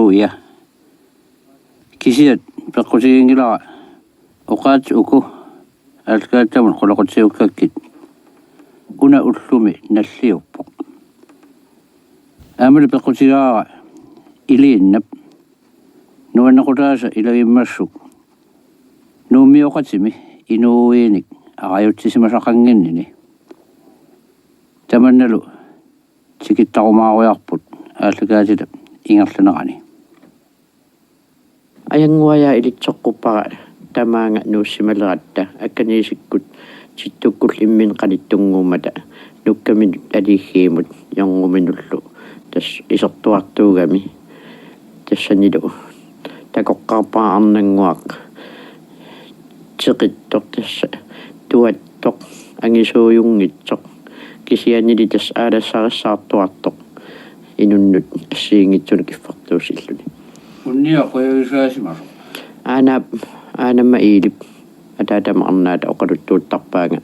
nuia kisiat peqqusigiingila oqaat uku alkaattamun qoloqotsiukkakit una ullumi nalliuppoq aamali peqqusigaa iliinnap nuannaqutaasa ilagimmassuk nuummiuqatimi inuuiinik aqajutsisimasaqanginnini tamannalu tikittaqumaarujarput ааллакаатила ингерлунерани аяннуая илитсоққуппара тамаанга нууссималератта акканиисиккут ситтуккул иммин қалиттунгуумата нуккамин алиггиимут янгуминуллу тас исертуартуугами тассанилу такоққарпаарнангуақ теқиттор тасса туаттоқ ангисууюнгитсоқ кисианили тас аалассариссаартуартоқ инуннут ассиингитсуна киффартуусиллуни унниа қоягисаасимасо аанамма иилип атаатама арнаата оқалуттууттарпаага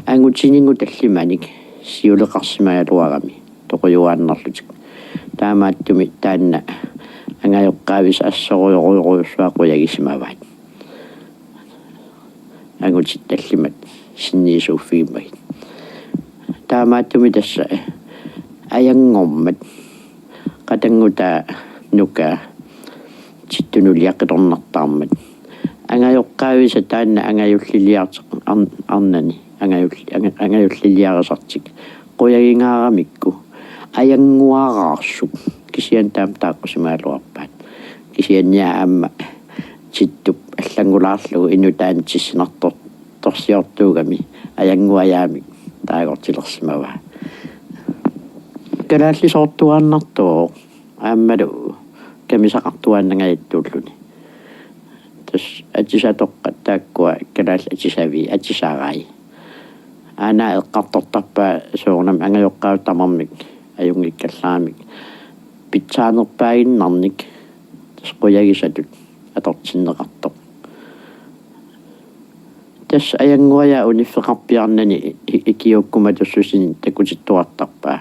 ангутсинингу таллиманик сиулеқарсимаялуарами тоқуюааннарлутик таамааттуми таанна ангаёққаавис ассоруйоруйоруйуссуа қоягисимаваат ангутсит таллимат синниисууффигиммагит таамааттуми тасса аянгормат qatangguta nuka tittunuliaqqitornartaarmat angajoqqaavisa taanna angajulliarteq arnani angajulliarisartik qoyagingaaramikku ayanguaraarsuk kisian taam taaqqusimaaluarpaat kisiannia aamma tittup allangulaarlugu inutaan tissinartorsiortuugami ayanguajaamik taagortilersimava kalaallisoortuaannartuo aammalu kamisaqartuaannangajittuulluni tas atisatoqqa taakkua kalaalli atisavi atisaarai ana eqqartortarpaa soornam angajoqqautamarmik ajungikkallaamik pitsaanerpaaginnarnik tas quyagisatut atortinneqartoq tas ayanguaja uniffeqarpiarnani ikiukkumatussusin takutittuartarpaa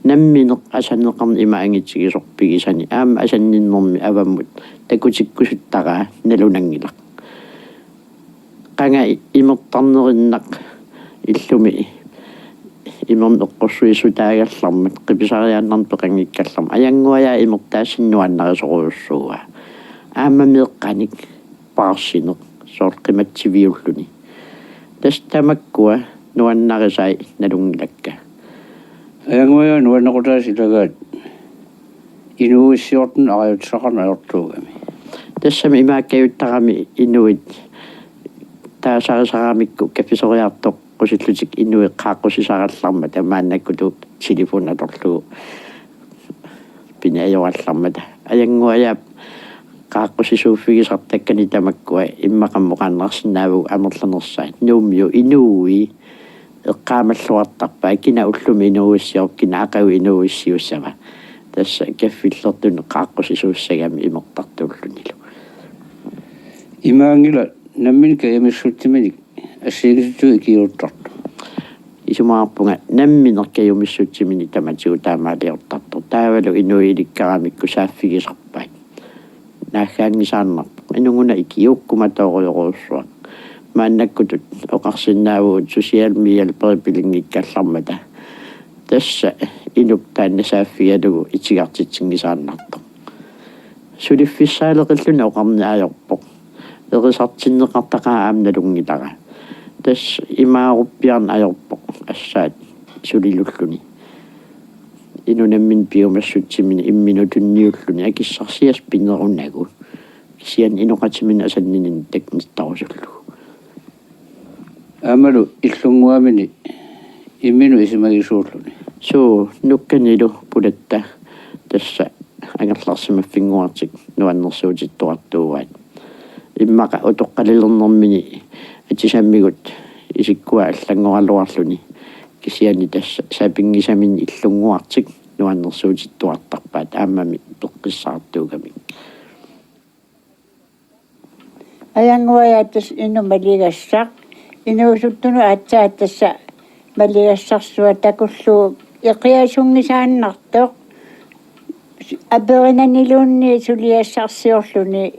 намминеқ асаннеқарни имаангитсигисорпигисани аама асанниннэрми аваммут такутиккусуттараа налунангилақ qanga имертарнериннақ иллуми имерн эққуссуисутаагаллармат қиписариааннарн пеқангиккалларма аянгуая имертаассиннуаннарисоруйуссууа аама меққаник парсинеқ соор қиматсивиуллуни тас тамаккуа нуаннарисай налунгилакка аянguaya nuannaqutaasilaгаат инуиссиортун ариутсақарнаёртуугами тассами имааккаюттарами инуит таасарисарамикку кафисориартоқ qusillutик инуи qaaqqusisaarallarma tamaannakkutu телефон аторлугу пинаёаллармата аянguaya qaaqqusiisuuффигисартаккани тамаккуа иммақаммоқааннарсинааву амерланерсаат нуумиу инууи эққаамаллуартарпаа кина уллуми инууиссиор кина ақау инууиссиуссава тасса каффиллертун qaaqqusiisuuссагами имертартууллунилу имаангила намминка ямиссуттиманик ассигисуту икиуттарту исумаарпунга намминеркаюмиссутсимини таматигу таамаалиортартор таавалу инуиликкарамикку сааффигисарпаат наахаангисаарнарпу инугуна икиуккуматооруйоруссуа мааннаккутут оқарсиннаавуут социал медиал перипилингиккаллармата тасса инуктаанна сааффигалугу итигартитсингисааннарто сулиффиссаалеқиллуна оқарнаажорпоқ эрисартиннеқартақаа аамналунгилара тас имааруппиарн ажорпоқ ассаат сулилуллуни инунаммин пиумассутсимини имминутунниуллуни акиссарсиас пиннерунагу кисиан иноқатимин асаннинин такниттарусуллу амалу иллунгуамини иммину исимагисууллуни суу нукканилу пулатта тасса ангерларсимаффингуартик нуаннерсуутиттуартууаат иммака утоққалилернэрмини атисаммигут исиккуа аллангоралуарлуни кисиани тасса сапингисамин иллунгуартик нуаннерсуутиттуартарпаат аамами пеққиссаартуугами аянguayaattas ину малигассақ инуусуттуну аатсааттасса малигассарсуа такуллуу иқиасунгисааннартоқ Aperenanilunni suliassarsiorluni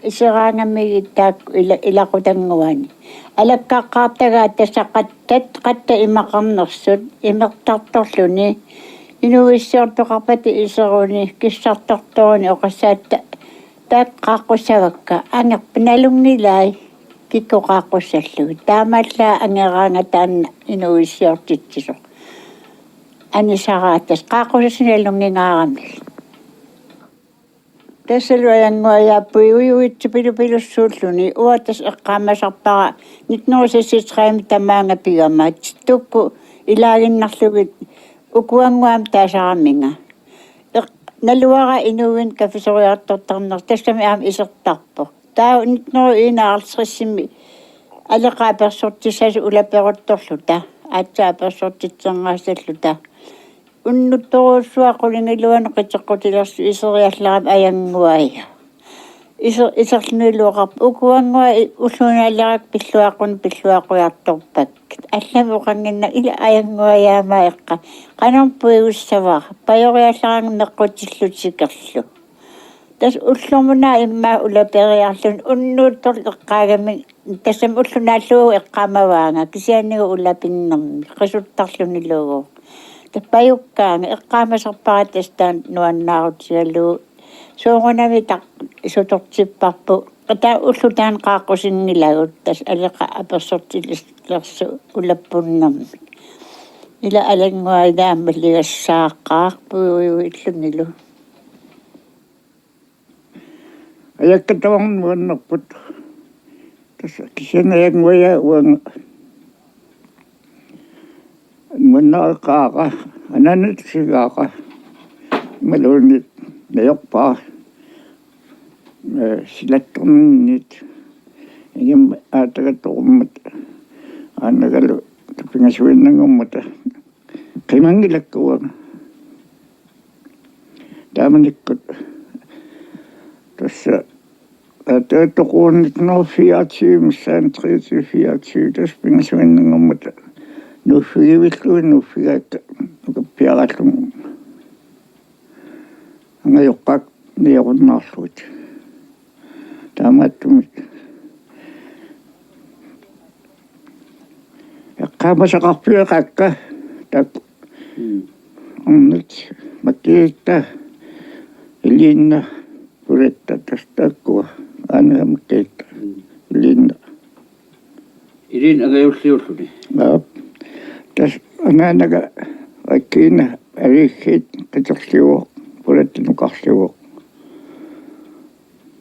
iseraangamigi taakku ilaqutanguani. Alakkaqqaartagaa tassaqattat qatta imaqarnersut imertartorluni inuissiortoqarpati iseruni kissartortoruni oqassaatta taak qaaqqusavakka angerpinalungilai kikkoqaaqqussalluu taamallaa angeraanga taanna inuissiortitsisoq anisaraattas qaaqqusassinallungingaaramil tassaluajanguajaapui ujuitsipilupillussuulluni uatas eqqaamasarpara 1963 tamaanga pigamaat tukku ilaaginnarlugit ukuanguam taasaraminga naluara inuin kafisoriartortarner tassami aam isertarpo taa 1961 алеқааперсортисасу улаперутторлута аатсааперсортитсернгаасаллута уннутторуссуақулингилуану қитеққутилерсу исериалларам аянгуая исерлунилуоқарп укуангуа уллунааллерак пиллуаққуярторпак аллами оқангинна ила аянгуаяамаа эққа қанерпуигуссаваа паёриалларан меққутиллутикерлу тас уллумуна имма улапериарлун уннууттор эққаагами тассам уллунааллуу эққамаваанга кисианнигу улапиннерми қисуттарлунилугоо таппаюккаанга эққамасарпара тастаан нуаннаарутигалуу соогунами тақ исутортиппарпу qata ullutaan qaaqqusinnilagut tas aliqa apersortillersu ulappunnarmi ila alanguaidaammalligassaaqqaarpu illunnilu ayakkatavarn muannerput tas kisianayanguaya uanga muannaqaaqa ananat sigaaqa malunit nayorpaa silattornit ingim aatagattorummat annagalu tapingasuinnangummat qimangilakkuwa taamanikkut tassa aatagattoquunnit no 24 missaan 24 tas pingasuinnangummat nuuffigivilluin nuuffigaakka piarallum angayoqqaak niorunnaarluut taamaattumit eqqaamasaqarpiaqaakka tak onnit makkiitta iliinna puretta tastakkua aanamakkiitta iliinna Ilin agayulliulluni tas anaanaga akkiina aliiggiit qiterliuoq purattinuqarliuoq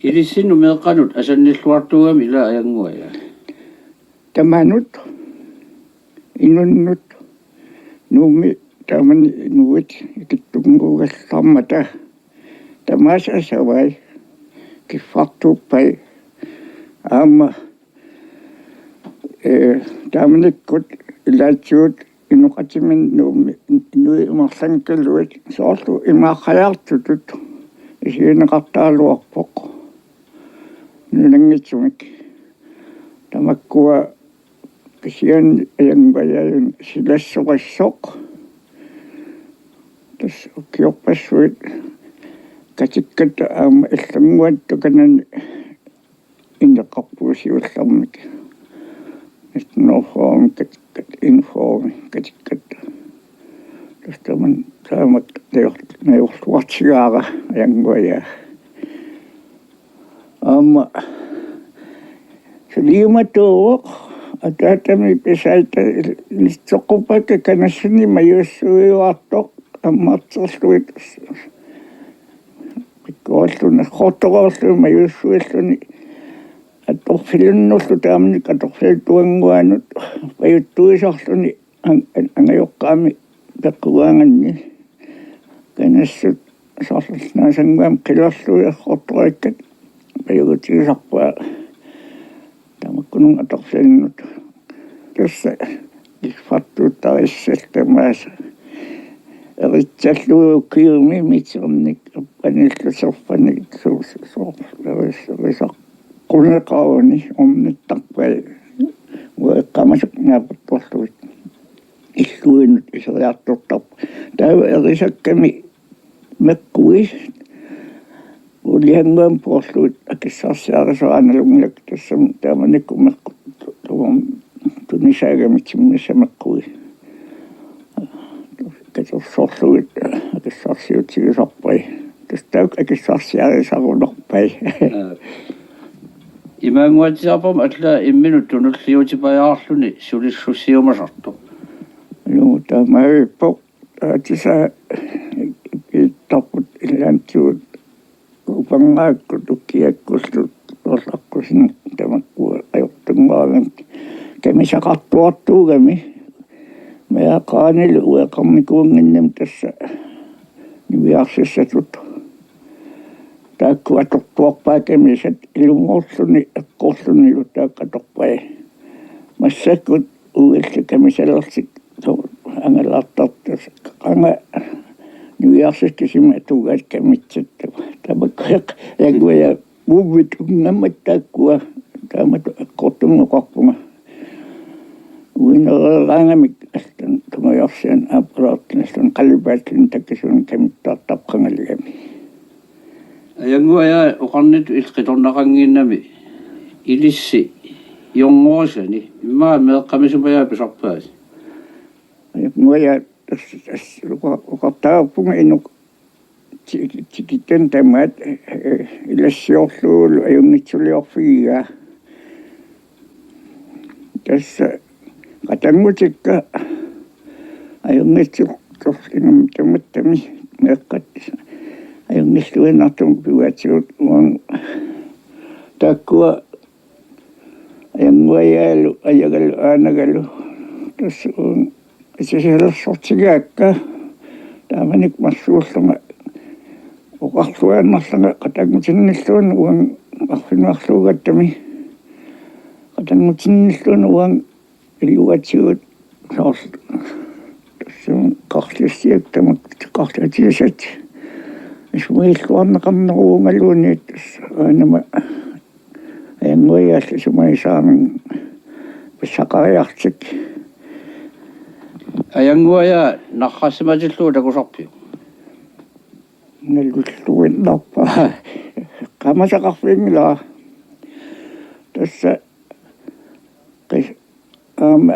Ilissinnu meeqanut asannilluartuugami ila ayanguaya tamanut inunnut nuumi tamani nuut ikittunguugallarmata tamasa savai kiffartuuppai aama tamanikkut ilaatsuut inuqatimin nuumi nui umarlankalluit soorlu imaaqajaartutut isiineqartaaluarpoq nunangitsumik tamakkua kisian ayanguayayun silassoqassoq tas ukiorpassuit katikkata aama illanguattukanani inneqarpuusiullarmik norform katikkat inform katikkat tastaman taamak najorluartigaara ayanguaya aama saliumatuuq ataatami pisaita litsoqupakka kanassuni mayuussuiuartoq ammaarterluit pikkualluna qortoqorlu mayuussuilluni atorfilunnerlu taamnik atorfiltuanguanut pajuttuisarluni angajoqqaami peqquaanganni kanassut sarlnaasanguam qilerluiarqortoraikkat pajugutiisarpaa tamakkunun atorfilnut tassa iffartuuttarissaltamaasa eritsallugu kiirmi mitsernik appanilluserpanik soorlerisaq qunneqauni omnittarpai ueqqamasuk naapattorluit illuinut iseriartortarp taava erisakkami kui ulihangoon puoluslut akissasiarissa aina tässä tämä nikkumme tuon tunnisääkämitsimmissä makkui ketos sosluit akissasiut soppai tästä akissasiarissa on noppai Imangua tiapom atla imminuttunut liutipa jaarluni sulissusiumasartu. Joo, tämä ei tässä taput iläntyy upangaikku tukiekkustu osakkusin tämä kuoli ajottumaan kemissä kattua tuukemi me kaanille uekammi kuunginen tässä niviaksessa tuttu taikkuva tuoppaa kemiset ilmoittuni kohtuni taikka toppai mä sekut uudesta kemisellä hänellä tattas kange niviaksessa simme tuukat kemitset tämä ja muvit nämmättäkkuva tämä kottuna kappuna uinalla langamikasta tämä jossain aparaattinesta on kallipäältinen takisun kemittaa tapkangalikemi Ajangua ja okannit ilqitonnaqanginnami ilissi jongoosani imma meeqqamisupa jaapisarpaasi Ajangua tässä uqartaapunga inuk tikitten tamat ilassiorluulu ajungitsuliorfigia tässä qatangutikka ajungitsuqtorlingam tamattami meeqqat ajungistuinartum piuatsiut uang takkua ajanguajaalu ajagalu aanagalu tässä on sisällissortigaakka taamanik massuullunga uqarluannarlanga qatangutinniluun uang arfinuarluugattami qatangutinniluun uang iluatsiut saars tässä on qarlissiaktamak qarlatiisat ismuilluarneqarneruungaluuni tässä aanama ajanguajaallu sumaisaamin pissaqariartik Ajangua ja naqassimatillu takusarpiu nalulluin nappaa qamasaqarfingila tässä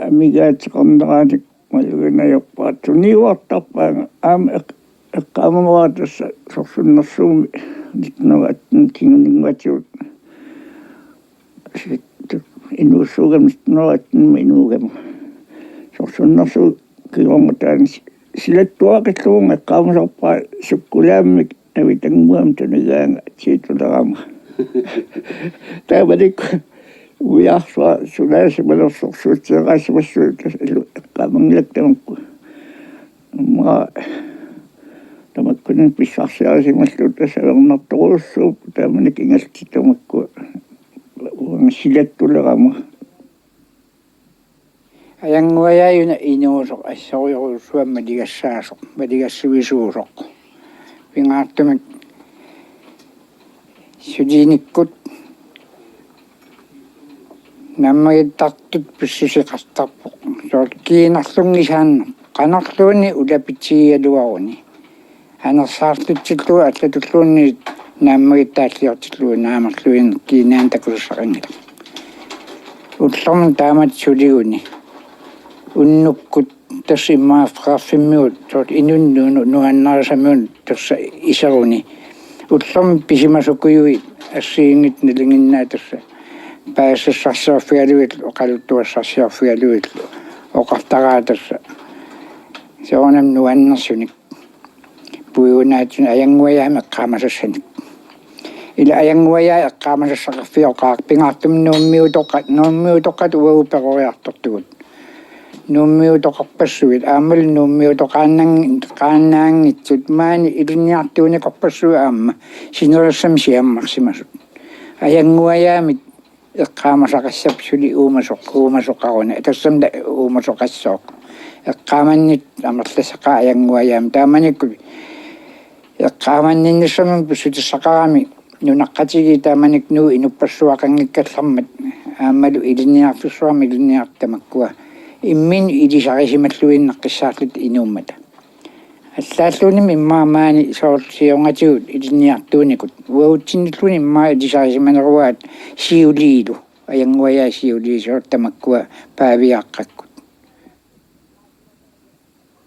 migaatseqarneraanik maluginayorpaattu niuartarpaa qaamamaa tässä sorsunnersuumi nitnugaattin kinguninguatiut sitten inuussuugamist noattin inuugama sorsunnersu kilongataan sille tuoqilluunga qaamasarpaa sukkulaamik navitanguamtunigaanga siituleraama taamanikku uiarsua sulaasimalorsorsuutseeraasimassuut qaamangilaktamakku maa tamakkunin pissarsiarisimalluut tasavernertoruussuup taamanik ingaltitamakku silettuleraama Ajanguajaajuna inuusoq assoriuruussuamma ligassaasoq maligassuvisuusoq pingaartumik suliinikkut nammagittartut pissiseqartarpoq soort kiinarlungisaanna qanarluuni ulapitsiialuaruni anersaartutsilluga allatulluunni nammagitaalliortillugu naamarluin kiinaan takussaqangila ullormun taamat suliguni unnukkut tässä maafqaaffimmut soort inunnuunu nuannarasamun tässä iseruni ullormun pisimasukujui assiingit nilinginnaa tässä pääsessarsiorfialuit oqaluttuassarsiorfialuit oqartaraa tässä se on nuannarsunik puiunaatsun ajanguajaama qaamassassanik ila ajanguajaa qaamasassaqarfioqaaq pingaartum nuummiutoqat uaguperoriartortugut nuummiutoqarpassuit aamal nuummiutoqaannaangitsut maani iliniartuuni qarpassuit aamma sinulassam siammarsimasut ajanguajaamit eqqaamasaqassapsuli uumasoqaruna tassam uumasoqassooq eqqaamannit amerlasaqa ajanguajaam taamanikku eqqaamanninnussamun pussutissaqarami nunaqqatigi taamanik nuu inuppassuaqanngikkallarmat aammalu iliniarfissuarmi iliniartamakkua immin ilisarisimalluinneqqissaarlut inuummata аллааллууними иммаамаани соорсиунгатигут илинниартууникут уаутсинниллуни иммаа илисарисиманеруаат сиулиилу аянгуаяа сиулиисуортамаккуа паавиаққаккут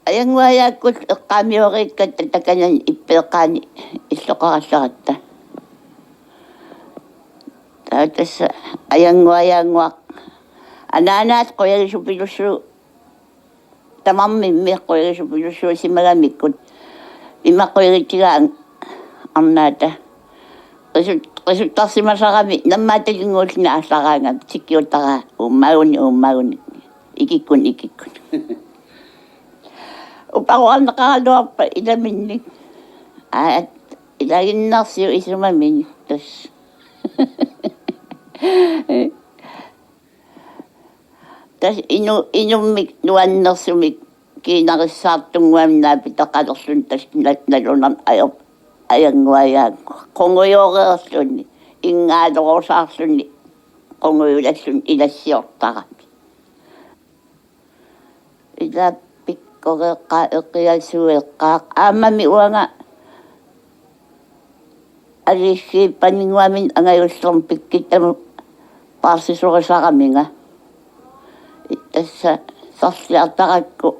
аянгуаяаккут эққаамиорииккат таканан иппеққаани иллоқаралларатта таатасса аянгуаяангуақ ананаат қоягисупилуссуу тамамми меққоягисупилуссуу симагамиккут имаққоягитигаан арнаата qisuttaarsimasarami nammaatalinguullina арлараангам тиккиутара уммагуни икиккун упаруарнеқаралуарпа иламинник аат илагиннарсиу исумамини тас тас инуммик нуаннерсумик кинариссаартунгуамнаапи тақалерлун тас налунар аянгуаяак қонгуйоореерлунни ингаалорусаарлунни қонгуйулаллун илассиортарами ила пиккореққа эққиасуеққаақ аамами уанга алисси панингуамин ангаюллерм пиккиттаму парсисорисараминга тасса сарлиартаракку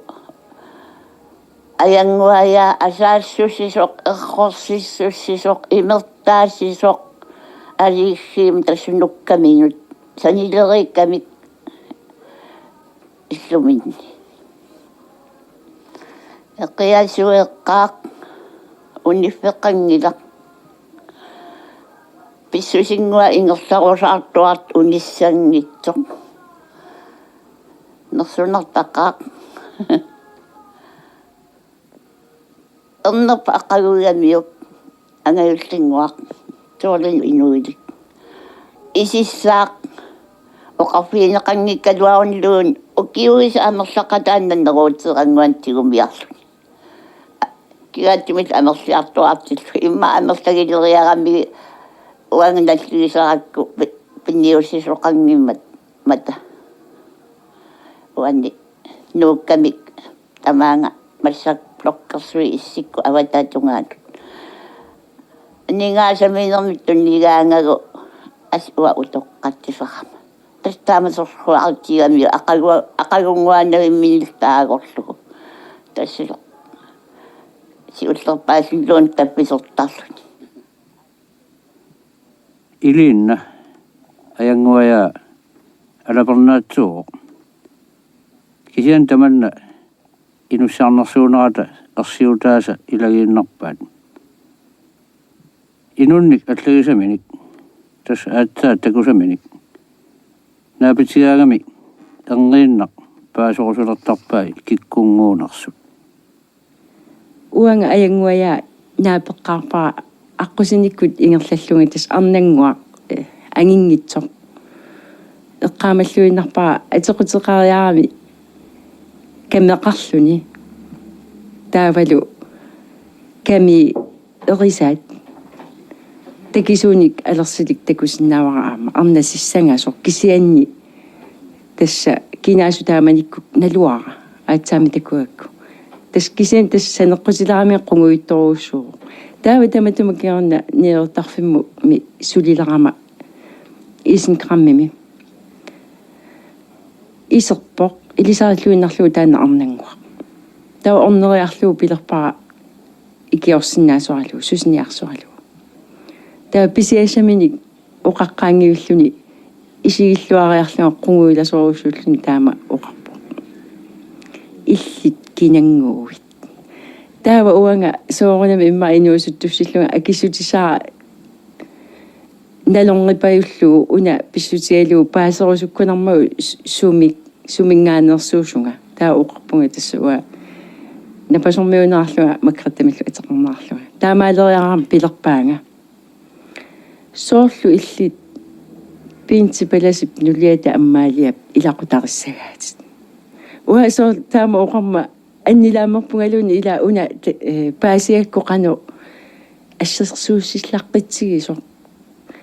аянгуая асаассуссисоқ эрхорсиссуссисоқ имертаассисоқ алиссиим тассунуккаминут санилериккамик иллуминни эққиасуеққаақ униффеқангилақ писсусингуа ингерларусаартуарт униссангитсоқ нерсунартаққаақ эрнерпа аққагугамиук ангаюллингуақ туолин инуилик исиссаақ оқарфиинеқангиккалуарунлуун укиуис амерлақатааннаннеруутсерангуан тигумиарлуни кигааттимит амерлиартуартиллу имма амертагилериарамми уангналлисаракку пинниуссисоқангиммат мата уанни нууккамик тамаанга массак блоккерсуи иссикку аватаатунгаат нингаасаминермиттун нигаангагу асуа утоққаттисарама тастаамасорхуартигами ақагунгуаннавимминилтаагорлугу тассило сиуллерпаасиллуун тапписортарлуни илинна аянгуая алапернаатсуу кисиан таманна инуссаарнерсуунерата ерсиутааса илагииннарпаат инунник аллагисаминик тас аатсаа такусаминик наапитигаагами эрнgiinнақ паасорусулертарпаа киккунгуунерсут уанга аянгуая наапеққарпара аққусиниккут ингерллаллуги тас арнангуа ангингитсоқ эққаамаллуиннарпара атеқутеқариарами камеқарлуни таавалу ками эрисаат такисууник алерсилик такусиннаавараама арнасиссангасоқ кисианни тасса кинаасу тааманикку налуара аатсаами такуакку тас кисиан тас санеққутиларами қунгуитторуussуу таава таматумакиарна ниертарфимму ми сулиларама исенграммими исерпоқ илисаарлуиннарлуу таана арнангуа таа орнериарлуу пилерпара икиорсиннаасуарлуу сусниарсуарлуу таа писиасаминик оқаққаангиуллуни исигиллуариарлуа қунгуиласоруссууллуни таама оқарпо иллит кинангуувит таава уанга соорунами имма инуусуттуссиллунга акисутисаа налонгипаюллуу уна писсутигалуу паасерусуккунармагу сумингаанерсуусунга таа оқарпунга тассуа напасормиунеарлуга макраттамиллу атеқарнаарлуга таамаалериарам пилерпаанга соорлу иллит принципаласип нулиата аммаалиап илақутариссагаатит уа соо таама оқарма анниламерпунгалуни ила уна паасиаккоқану ассерсууссиллаққитсигисо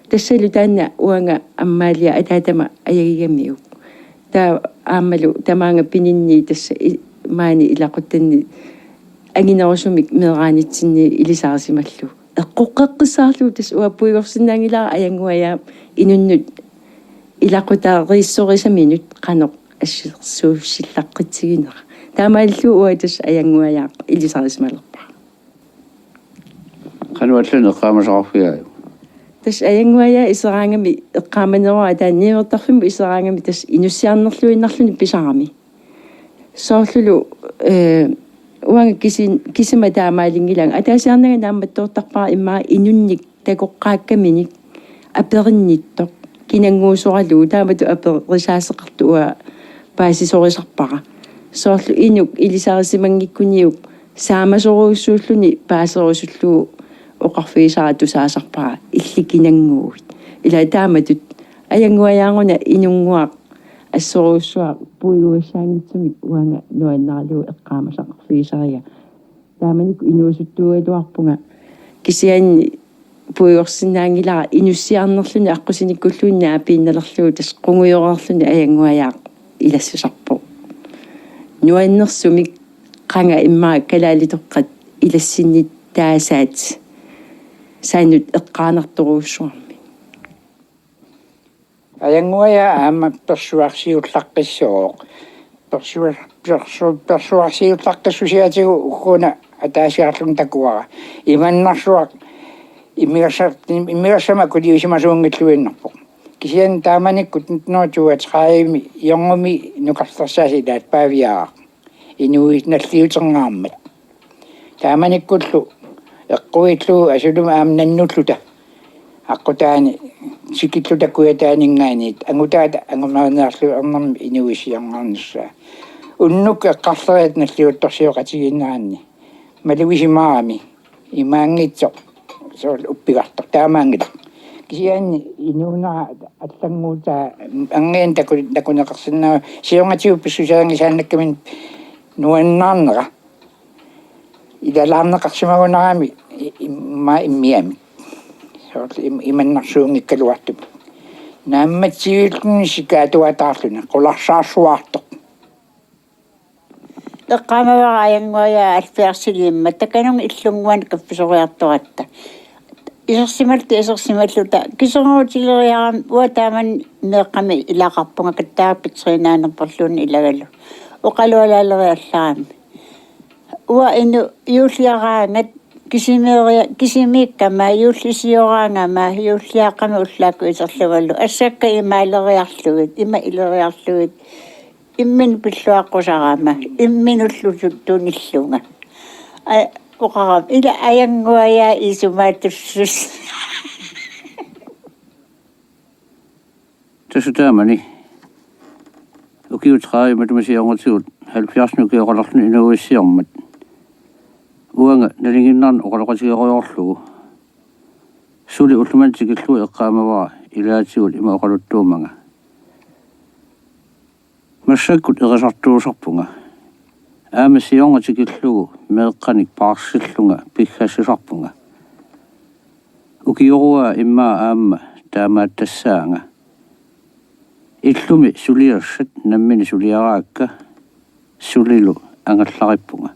тассалу таанна уанга аммаалиа атаатама аягигамиук таа аамалу тамаанга пининни тасса маани илақуттанни ангинерусумик меэраанитсинни илисаарсималлу эққоққеққиссаарлу тас уаппуигорсинаангилаа аянгуая инуннут илақутаарииссорисаминут қаноқ ассуussиллаққитсигинера таамааллу уатас аянгуаяақ илисаарисмалерпа кануаллун эққаамасаарфиаа тас аянгуая исераангами эққааманераа таанниивертарфиму исераангами тас инуссиарнерлуиннарлуни писарами соорлулу уанга кисима таамаалингилан атаасиарнага наамматтуортарпара иммаа инунник такоққааккаминик аперинниттоқ кинангуусоралу таамату аперисаасеқартуа паасисорисарпара соорлу инук илисаарисимангиккуниук саамасоруussууллуни паасерусуллуу оқарфиисара тусаасарпара илликинангуут ила тааматут аянгуаяангуна инунгуақ ассоруussуа пуйуассаангитсумик уанга нуаннаралу эққаамасақарфиисария тааманик инуусуттуалуарпунга кисианни пуйорсинаангилара инуссиарнерлүни аққусиниккуллуунна апиинналерлуу тас қунгуйорерлүни аянгуаяақ илассусарпо нуаннерсумик қанга иммаа калаалитоққат илассиннит таасаат сайнут эққаанарторуussуарми аянгуая аама персуарсиуллаққиссоо персуарсиуллаққиссусиатигу уггуна атаасиарлун такуара иманнарсуақ иммигасама кулиусимасуунгиллуиннарпо кисиан тааманиккут ноотуат хаими йонгоми нукарлерсаасилаат паавиаа инуитналлиутернгаармат тааманиккуллу эққуиллу асулума аамнаннуллута аққутаани сикиллута куятаанингааниит ангутаата ангумаанаарлу ернарми инуисиарнаарнссаа уннук эққарлериат наллиутторсиоқатигиннаанни малуисимаарами имаангитсо соо уппигартор таамаангила кисианни инуунаа аллангуута ангеен такунеқарсинаа сионгатиу писсусаангисааннаккамин нуаннаарнера идалаарнеқарсимагунарами имма иммиами соо иманнарсуунгиккалуартуп наамматсивиллун сикаатуатаарлуна қуларсаарсуаартоқ эққамавара аянгуая алфиарсилиимма таканун иллунгуан капписориарторатта исерсималлута кисеруутилериарам уатааман меэққами илақарпунга каттааппитсринаанерпарлуун илагалу оқалуалаалериалларами уа ину юуллиараангат кисимииккама юуллисиораангама юуллиаққами уллаакку исерлугаллу ассакка имаалериарлугит има илериарлугит иммин пиллуаққусарама имминуллутуттуниллунга оқарам ила аянгуая исумаатуссус тасутаамани укиутраи матумасионготиут 70 нукиоқалерлни инуиссиормат уанга налингиннарн оқалоқатигероёрлугу сули уллумантикиллуи эққаамаваа илаатигут има оқалуттуумага массаккут эрисартуусарпунга аамасионгатикиллугу меэққаник паарсиллунга пиггассусарпунга укиоруа иммаа аама таамааттассаанга иллуми сулиерсат наммини сулиараакка сулилу ангаллариппунга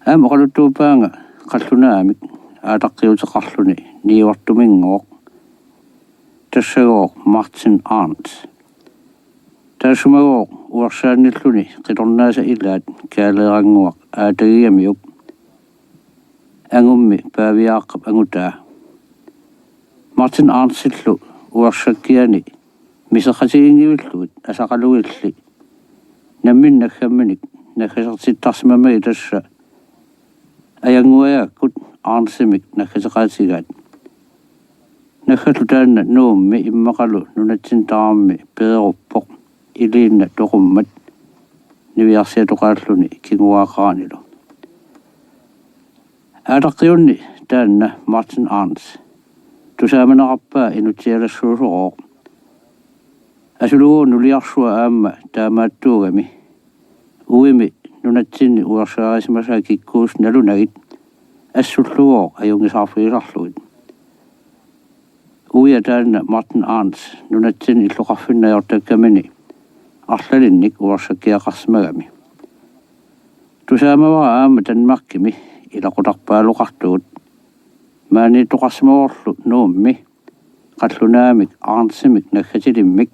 аама оқалуттуупаанга қаллунаамик аатаққиутеқарлуни ниивартумингооқ тассагооқ Мартин Арнт тасумагоо уарсаанниллуни қилорнааса илаат каалеерангуақ аатагиамиуп ангумми паавиааққап ангутаа Мартин Арнтсиллу уарсаккиани мисеқатигингивиллугит асақалугилли намминнаггамминик наггасертиттарсимамаги тасса аянгуаяаккут Арнтсимик наггасеқаатигаат наггалу таанна нуумми иммақалу нунатсинтаарами пееруппоқ илиинна тоқуммат нивиарсиатоқааллуни кигуаақаанилу аатаққиунни таанна Мартин Арнтс тусааманеқарпаа инутсиалассуусороо асулугуу нулиарсуа аама таамааттуугами уими нунатсинни уарсаарисимасаа киккуус налунагит ассуллугоо аюнгисаарфииларлугит уя таанна Мартин Арнтс нунатсинни иллоқарфиннаёртаккамини арлалинник уарсаккиақарсимагами Tusaamava aama Danmarkimi ilaqutarpaaluqartugut maani toqasmoorlu nuummi qallunaamik aarnsimik naggatilimik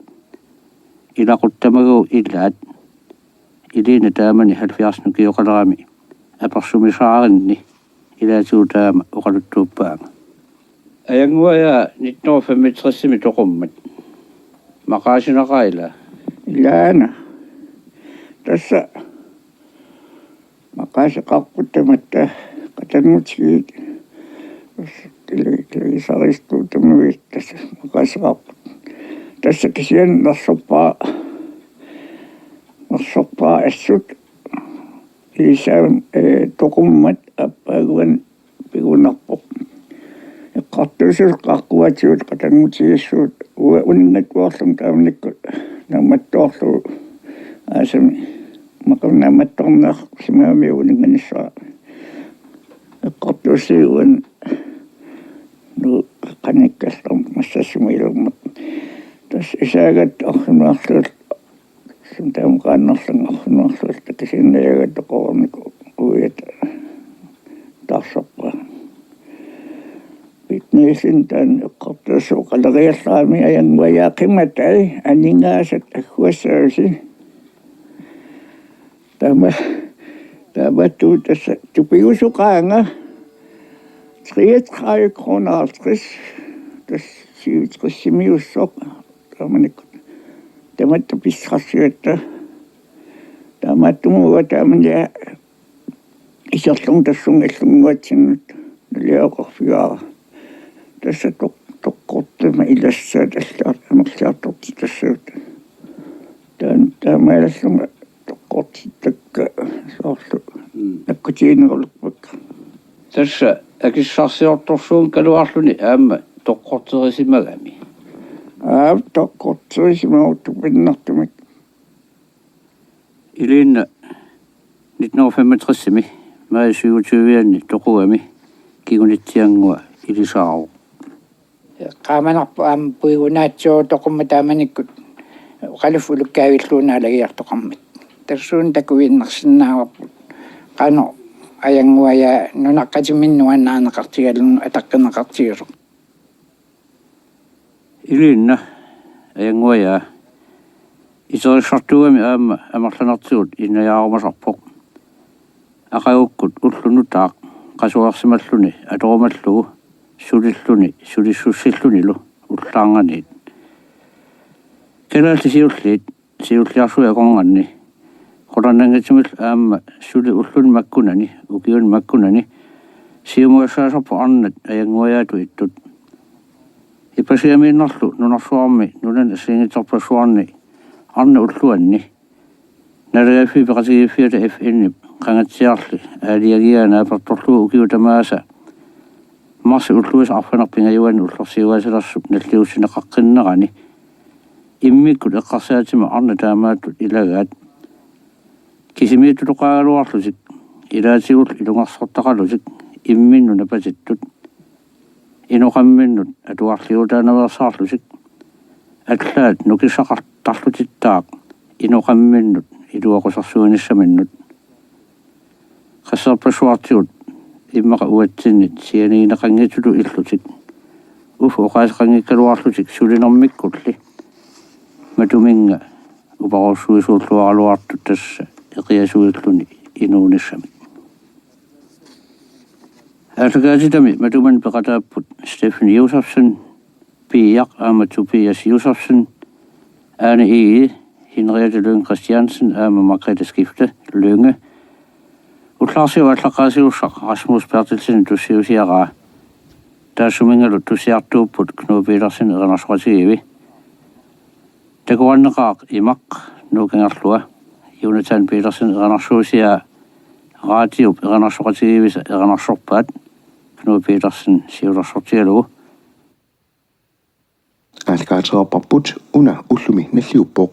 ilaquttamagu illaat iliina taamani 70 nukiyoqalerami apersumisaarinni ilaatuutaama uqaluttuuppaanga ayanguaya 1965 toqummat maqaasinaqaila ilaana tässä maqaasiqarputtamatta qatanngutigiit kili saristuutamuit tässä maqaasiqarput tässä kisian narsorpaa assut isaan toqummat appaaguan pigunarpoq eqqartuusul qarquatiut qatanngutigissuut uningattuarlum taamnikkut nammattuarlu asami maqunnamattorneq simaami uninganissaa eqqartuusiuan no qanikkallerm massassumuilummat tas isaagat ornuarluut suntaam qaannerlangarluarluut takisinnayagat toqorniku uyat tarsorpa pitniisin tan eqqartuusu qaleriallaami ayanguayaa qimmatai aningaasat agguassausi Tämä tässä tupiusuqaanga 33 kroner 50 tässä 70 tamanikku tämä pisrasyötä tämä tumuva tämä isollung tassun illunguatsinut liaqorfiaa tässä tokkottama ilassa tässä amersiartorti tässä tämä illallunga tokkottittakka soorlu akkutiinerulukpak tässä akissarsiortorsuun kaluarluni aama toqqorterisimagami tokkorterisimautu pinnartumik iliinna 1965 mai 27 toquami kigunitsiangua ilisaaru qaamanarpu aam puigunaatsuo toqummataamanikku qalufulukkaavillunaalagиартоqarmit tassuun takuinnersinnaarput qano ayanguaya nunaqqatiminnuannaanaqartigalunnu ataqqinneqartigiru iliinna ayanguaya isorisartuami aama amarlanartuut innajaarumasarpoq aqagukkut ullunutaaq qasuarsimalluni atorumallugu sulilluni sulissussillunilu ullaanganiit kelaalli siulliarsuja konganni qolannangatimil aama suli ullun makkunani ukiun makkunani siumuassaasorpo annat ayanguayaatu ittut ipasiamiinnerlu nunarsuarmi nunan assiingitorpasuarni arna ulluanni nalagaffi peqatigiffiata fn qangatsiarli aaliagiana apertorlu ukiutamaasa marsi ulluis arfanarpingajuan ullorsiuasilarsut nalliussineqaqqinnerani immikkut eqqarsaatima arna taamaattut ilagaat kisimiittutoqaagaluarlusik ilaatigut ilungarsortaqalusik imminnu napasittut inoqamminnut atuarliutaanaversaarlusik atlaat nukissaqartarlutittaaq inoqamminnut iluaqusarsuunissaminnut qassarpasuartigut immaqa uatsinnit sianiinaqanngitulu illutik oqaasqanngikkaluarlutik sulinermikkulli matuminga upaqorsuisuulluaraluartut tassa eqiasuilluni inuunissami Alagaatitami matuman peqataapput Stefan Josefsen Piaq aama Tobias Josefsen Ane Ege Henriette Lønge Christiansen aama Margrethe Skifte Lønge utlaarsio atlaqaasiussaq Rasmus Bertelsen tussiusiaraa taassumingalu tussiartuupput Knud Petersen eranarsuatigivi takuanneqaaq imaq nuukangarlua Jonathan Petersen eranarsuusia radio eranarsuatigivisa eranarsorpaat Knud Petersen siularsortialugu Alkaatreerparput una ullumi nalliuppoq